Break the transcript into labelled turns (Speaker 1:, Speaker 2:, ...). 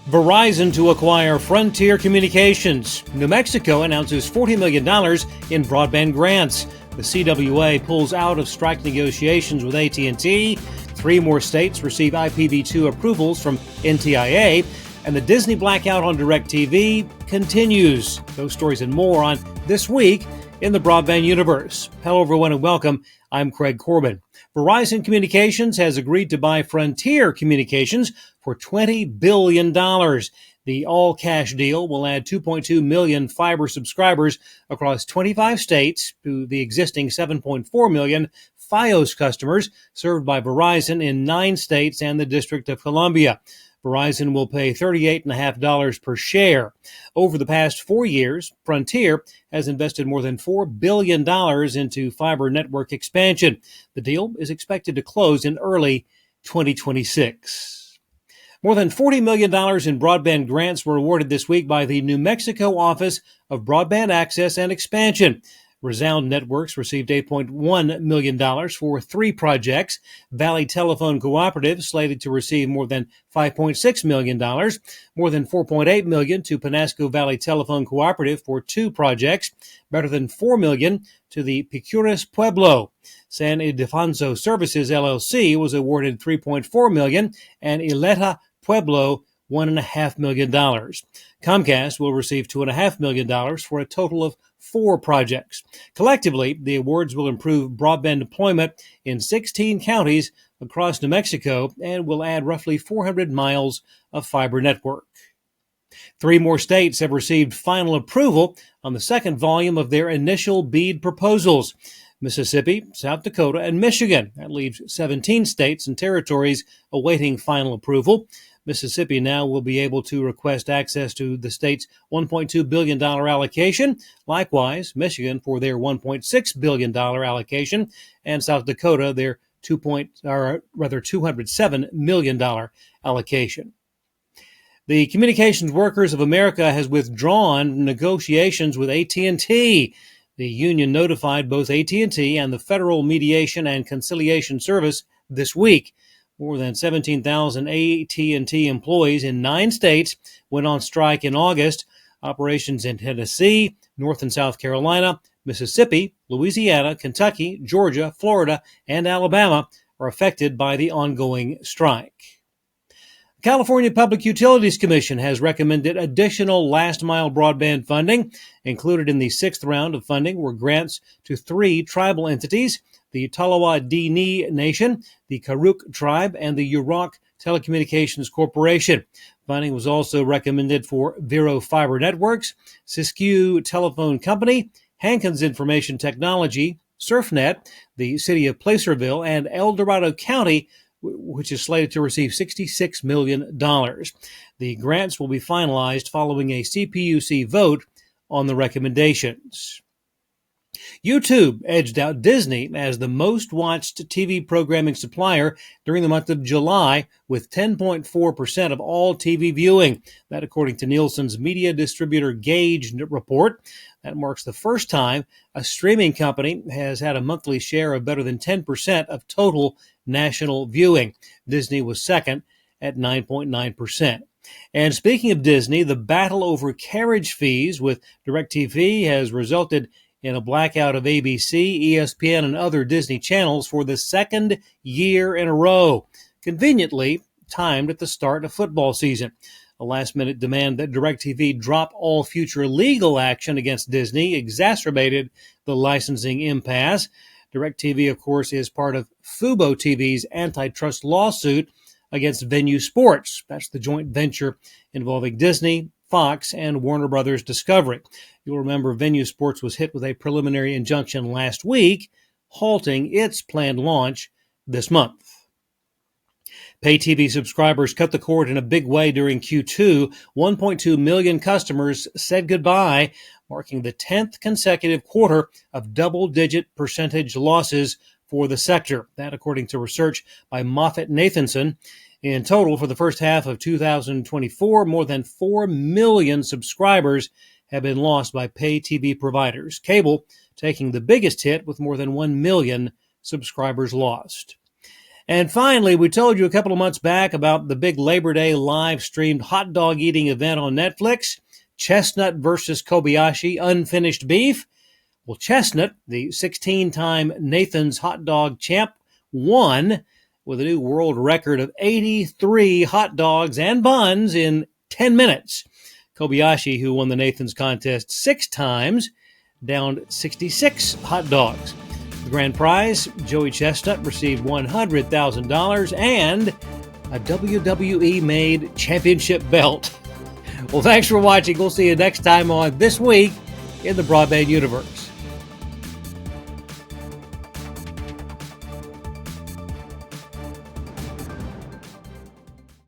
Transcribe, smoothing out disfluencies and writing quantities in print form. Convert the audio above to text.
Speaker 1: Verizon to acquire Frontier Communications. New Mexico announces $40 million in broadband grants. The CWA pulls out of strike negotiations with AT&T. 3 more states receive IPv2 approvals from NTIA. And the Disney blackout on DirecTV continues. Those stories and more on This Week in the Broadband Universe. Hello, everyone, and welcome. I'm Craig Corbin. Verizon Communications has agreed to buy Frontier Communications for $20 billion. The all-cash deal will add 2.2 million fiber subscribers across 25 states to the existing 7.4 million Fios customers served by Verizon in 9 states and the District of Columbia. Verizon will pay $38.50 per share. Over the past 4 years, Frontier has invested more than $4 billion into fiber network expansion. The deal is expected to close in early 2026. More than $40 million in broadband grants were awarded this week by the New Mexico Office of Broadband Access and Expansion. Resound Networks received $8.1 million for 3 projects. Valley Telephone Cooperative slated to receive more than $5.6 million, more than $4.8 million to Penasco Valley Telephone Cooperative for 2 projects, better than $4 million to the Picuras Pueblo. San Ildefonso Services, LLC, was awarded $3.4 million, and Ileta Pueblo $1.5 million. Comcast will receive $2.5 million for a total of 4 projects. Collectively, the awards will improve broadband deployment in 16 counties across New Mexico and will add roughly 400 miles of fiber network. 3 more states have received final approval on the second volume of their initial BEAD proposals: Mississippi, South Dakota, and Michigan. That leaves 17 states and territories awaiting final approval. Mississippi now will be able to request access to the state's $1.2 billion allocation. Likewise, Michigan for their $1.6 billion allocation, and South Dakota their $207 million allocation. The Communications Workers of America has withdrawn negotiations with AT&T. The union notified both AT&T and the Federal Mediation and Conciliation Service this week. More than 17,000 AT&T employees in 9 states went on strike in August. Operations in Tennessee, North and South Carolina, Mississippi, Louisiana, Kentucky, Georgia, Florida, and Alabama are affected by the ongoing strike. The California Public Utilities Commission has recommended additional last-mile broadband funding. Included in the 6th round of funding were grants to 3 tribal entities: the Tolowa Dee Nation, the Karuk Tribe, and the Yurok Telecommunications Corporation. Funding was also recommended for Vero Fiber Networks, Siskiyou Telephone Company, Hankins Information Technology, SurfNet, the City of Placerville, and El Dorado County, which is slated to receive $66 million. The grants will be finalized following a CPUC vote on the recommendations. YouTube edged out Disney as the most-watched TV programming supplier during the month of July, with 10.4% of all TV viewing. That according to Nielsen's media distributor Gauge report. That marks the first time a streaming company has had a monthly share of better than 10% of total national viewing. Disney was second at 9.9%. And speaking of Disney, the battle over carriage fees with DirecTV has resulted in a blackout of ABC, ESPN, and other Disney channels for the 2nd year in a row, conveniently timed at the start of football season. A last-minute demand that DirecTV drop all future legal action against Disney exacerbated the licensing impasse. DirecTV, of course, is part of Fubo TV's antitrust lawsuit against Venue Sports. That's the joint venture involving Disney, Fox, and Warner Brothers Discovery. You'll remember Venue Sports was hit with a preliminary injunction last week, halting its planned launch this month. Pay TV subscribers cut the cord in a big way during Q2. 1.2 million customers said goodbye, marking the 10th consecutive quarter of double-digit percentage losses for the sector. That according to research by MoffettNathanson. In total, for the first half of 2024, more than 4 million subscribers have been lost by pay TV providers. Cable taking the biggest hit with more than 1 million subscribers lost. And finally, we told you a couple of months back about the big Labor Day live streamed hot dog eating event on Netflix, Chestnut versus Kobayashi, Unfinished Beef. Well, Chestnut, the 16-time Nathan's hot dog champ, won with a new world record of 83 hot dogs and buns in 10 minutes. Kobayashi, who won the Nathan's contest 6 times, downed 66 hot dogs. The grand prize, Joey Chestnut received $100,000 and a WWE-made championship belt. Well, thanks for watching. We'll see you next time on This Week in the Broadband Universe.